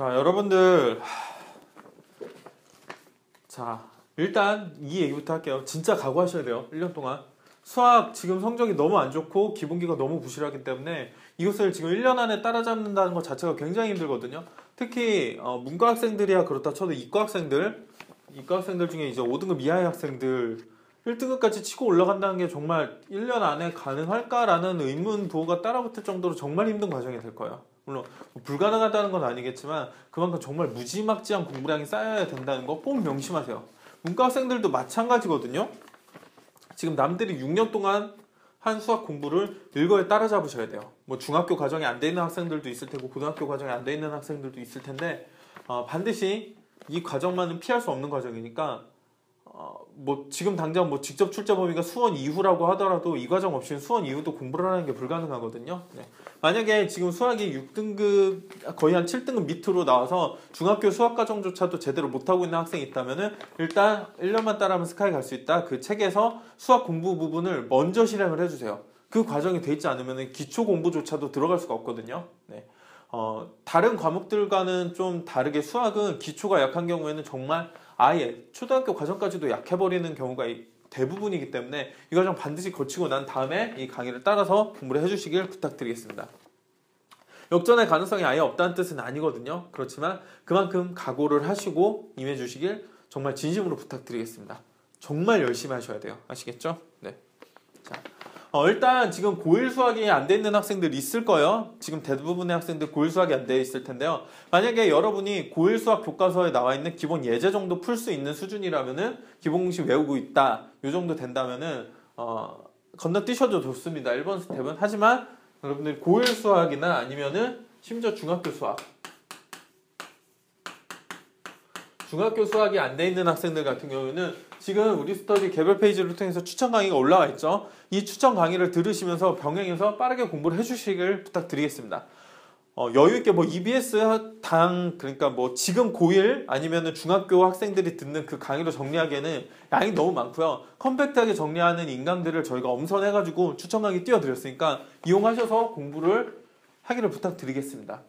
자, 여러분들, 자, 일단 이 얘기부터 할게요. 진짜 각오하셔야 돼요. 1년 동안. 수학 지금 성적이 너무 안 좋고 기본기가 너무 부실하기 때문에 이것을 지금 1년 안에 따라잡는다는 것 자체가 굉장히 힘들거든요. 특히 문과 학생들이야 그렇다 쳐도 이과 학생들 중에 이제 5등급 이하의 학생들 1등급까지 치고 올라간다는 게 정말 1년 안에 가능할까라는 의문 부호가 따라붙을 정도로 정말 힘든 과정이 될 거예요. 물론 불가능하다는 건 아니겠지만 그만큼 정말 무지막지한 공부량이 쌓여야 된다는 거 꼭 명심하세요. 문과 학생들도 마찬가지거든요. 지금 남들이 6년 동안 한 수학 공부를 일거에 따라잡으셔야 돼요. 뭐 중학교 과정이 안 돼 있는 학생들도 있을 테고 고등학교 과정이 안 돼 있는 학생들도 있을 텐데 반드시 이 과정만은 피할 수 없는 과정이니까 뭐 지금 당장 뭐 직접 출제 범위가 수원 이후라고 하더라도 이 과정 없이는 수원 이후도 공부를 하는 게 불가능하거든요. 네. 만약에 지금 수학이 6등급 거의 한 7등급 밑으로 나와서 중학교 수학 과정조차도 제대로 못하고 있는 학생이 있다면은 일단 1년만 따라하면 스카이 갈 수 있다. 그 책에서 수학 공부 부분을 먼저 실행을 해주세요. 그 과정이 돼 있지 않으면 기초 공부조차도 들어갈 수가 없거든요. 네. 다른 과목들과는 좀 다르게 수학은 기초가 약한 경우에는 정말 아예 초등학교 과정까지도 약해버리는 경우가 대부분이기 때문에 이 과정 반드시 거치고 난 다음에 이 강의를 따라서 공부를 해주시길 부탁드리겠습니다. 역전의 가능성이 아예 없다는 뜻은 아니거든요. 그렇지만 그만큼 각오를 하시고 임해주시길 정말 진심으로 부탁드리겠습니다. 정말 열심히 하셔야 돼요. 아시겠죠? 네. 자. 일단 지금 고1 수학이 안 돼 있는 학생들 있을 거예요. 지금 대부분의 학생들 고1 수학이 안 돼 있을 텐데요. 만약에 여러분이 고1 수학 교과서에 나와 있는 기본 예제 정도 풀 수 있는 수준이라면은 기본 공식 외우고 있다. 요 정도 된다면은 건너뛰셔도 좋습니다. 1번 스텝은. 하지만 여러분들이 고1 수학이나 아니면은 심지어 중학교 수학이 안 돼 있는 학생들 같은 경우에는 지금 우리 스터디 개별 페이지를 통해서 추천 강의가 올라와 있죠. 이 추천 강의를 들으시면서 병행해서 빠르게 공부를 해주시길 부탁드리겠습니다. 여유있게 뭐 EBS 그러니까 뭐 지금 고1 아니면은 중학교 학생들이 듣는 그 강의로 정리하기에는 양이 너무 많고요. 컴팩트하게 정리하는 인강들을 저희가 엄선해가지고 추천 강의 띄워드렸으니까 이용하셔서 공부를 하기를 부탁드리겠습니다.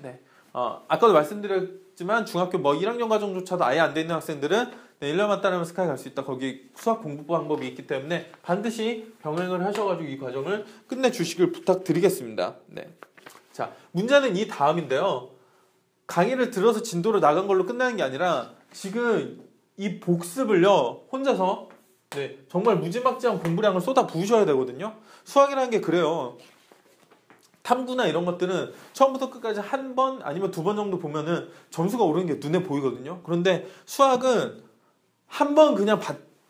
네. 아까도 말씀드렸지만 중학교 뭐 1학년 과정조차도 아예 안 돼 있는 학생들은 1년만 따르면 스카이 갈 수 있다. 거기 수학 공부 방법이 있기 때문에 반드시 병행을 하셔가지고 이 과정을 끝내주시길 부탁드리겠습니다. 네. 자, 문제는 이 다음인데요. 강의를 들어서 진도를 나간 걸로 끝나는 게 아니라 지금 이 복습을요 혼자서 정말 무지막지한 공부량을 쏟아 부으셔야 되거든요. 수학이라는 게 그래요. 탐구나 이런 것들은 처음부터 끝까지 한 번 아니면 2번 정도 보면은 점수가 오르는 게 눈에 보이거든요. 그런데 수학은 한 번 그냥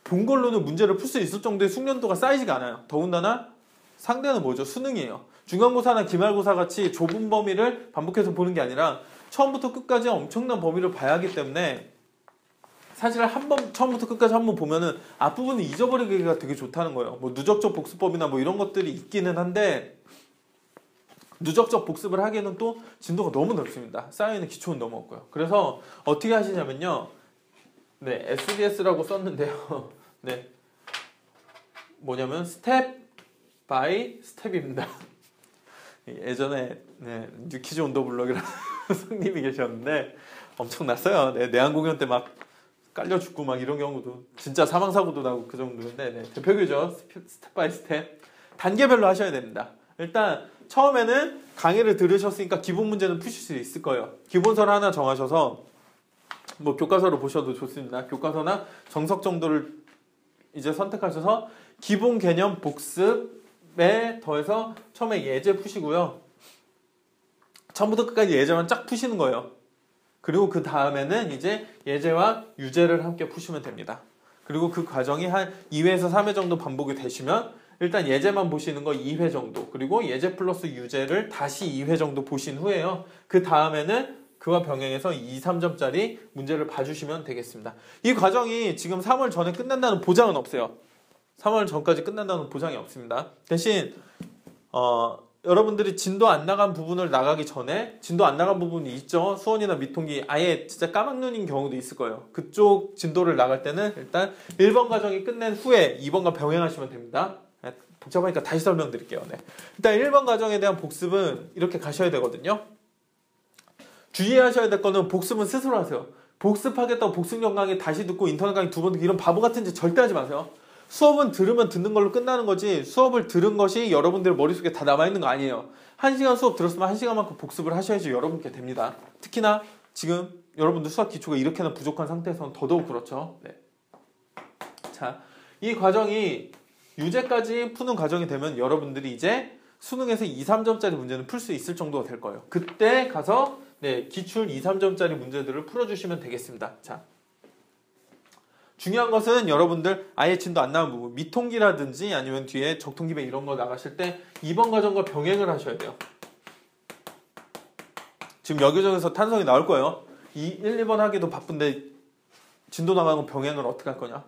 본 걸로는 문제를 풀 수 있을 정도의 숙련도가 쌓이지가 않아요. 더군다나 상대는 뭐죠? 수능이에요. 중간고사나 기말고사 같이 좁은 범위를 반복해서 보는 게 아니라 처음부터 끝까지 엄청난 범위를 봐야 하기 때문에 사실 처음부터 끝까지 한 번 보면은 앞부분을 잊어버리기가 되게 좋다는 거예요. 뭐 누적적 복습법이나 뭐 이런 것들이 있기는 한데 누적적 복습을 하기에는 또 진도가 너무 넓습니다. 쌓여있는 기초는 너무 없고요. 그래서 어떻게 하시냐면요. SDS라고 썼는데요. 뭐냐면 스텝 바이 스텝입니다. 예전에 뉴키즈 온더블럭이라는 선생님이 계셨는데 엄청났어요. 내한 공연 때 막 깔려 죽고 막 이런 경우도 진짜 사망사고도 나고 그 정도인데 대표교죠. 스텝 바이 스텝 단계별로 하셔야 됩니다. 일단 처음에는 강의를 들으셨으니까 기본 문제는 푸실 수 있을 거예요. 기본서를 하나 정하셔서 뭐 교과서를 보셔도 좋습니다. 교과서나 정석 정도를 이제 선택하셔서 기본 개념 복습에 더해서 처음에 예제 푸시고요. 처음부터 끝까지 예제만 쫙 푸시는 거예요. 그리고 그 다음에는 이제 예제와 유제를 함께 푸시면 됩니다. 그리고 그 과정이 한 2회에서 3회 정도 반복이 되시면 일단 예제만 보시는 거 2회 정도, 그리고 예제 플러스 유제를 다시 2회 정도 보신 후에요. 그 다음에는 그와 병행해서 2, 3점짜리 문제를 봐주시면 되겠습니다. 이 과정이 지금 3월 전에 끝난다는 보장은 없어요. 3월 전까지 끝난다는 보장이 없습니다. 대신 여러분들이 진도 안 나간 부분을 나가기 전에 진도 안 나간 부분이 있죠. 수원이나 미통기 아예 진짜 까막눈인 경우도 있을 거예요. 그쪽 진도를 나갈 때는 일단 1번 과정이 끝낸 후에 2번과 병행하시면 됩니다. 복잡하니까 다시 설명드릴게요. 일단 1번 과정에 대한 복습은 이렇게 가셔야 되거든요. 주의하셔야 될 거는 복습은 스스로 하세요. 복습하겠다고 복습 강의 다시 듣고 인터넷 강의 2번 듣고 이런 바보 같은 짓 절대 하지 마세요. 수업은 들으면 듣는 걸로 끝나는 거지 수업을 들은 것이 여러분들 머릿속에 다 남아있는 거 아니에요. 1시간 수업 들었으면 1시간만큼 복습을 하셔야지 여러분께 됩니다. 특히나 지금 여러분들 수학 기초가 이렇게나 부족한 상태에서는 더더욱 그렇죠. 네. 자, 이 과정이 유제까지 푸는 과정이 되면 여러분들이 이제 수능에서 2, 3점짜리 문제는 풀 수 있을 정도가 될 거예요. 그때 가서 네, 기출 2, 3점짜리 문제들을 풀어주시면 되겠습니다. 자, 중요한 것은 여러분들 IH도 안 나온 부분 미통기라든지 아니면 뒤에 적통기배 이런 거 나가실 때 2번 과정과 병행을 하셔야 돼요. 지금 여기저기서 탄성이 나올 거예요. 1, 2번 하기도 바쁜데 진도 나가는 병행을 어떻게 할 거냐?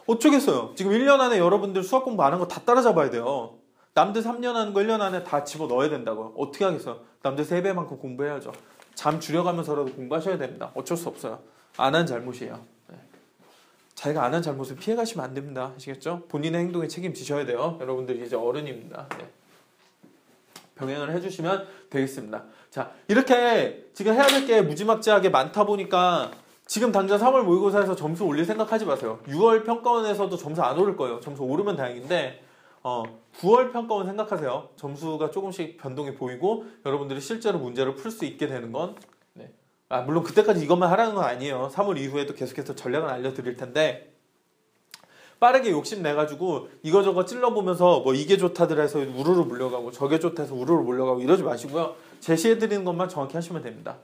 어쩌겠어요. 지금 1년 안에 여러분들 수학 공부 안 한 거 다 따라잡아야 돼요. 남들 3년 하는 거 1년 안에 다 집어넣어야 된다고요. 어떻게 하겠어요? 남들 3배만큼 공부해야죠. 잠 줄여가면서라도 공부하셔야 됩니다. 어쩔 수 없어요. 안 한 잘못이에요. 네. 자기가 안 한 잘못을 피해가시면 안 됩니다. 아시겠죠? 본인의 행동에 책임지셔야 돼요. 여러분들이 이제 어른입니다. 네. 병행을 해주시면 되겠습니다. 자, 이렇게 지금 해야 될 게 무지막지하게 많다 보니까 지금 당장 3월 모의고사에서 점수 올릴 생각하지 마세요. 6월 평가원에서도 점수 안 오를 거예요. 점수 오르면 다행인데 9월 평가원 생각하세요. 점수가 조금씩 변동이 보이고 여러분들이 실제로 문제를 풀 수 있게 되는 건 네. 물론 그때까지 이것만 하라는 건 아니에요. 3월 이후에도 계속해서 전략은 알려드릴 텐데 빠르게 욕심내가지고 이거저거 찔러보면서 뭐 이게 좋다들 해서 우르르 물려가고 저게 좋다 해서 우르르 물려가고 이러지 마시고요. 제시해드리는 것만 정확히 하시면 됩니다.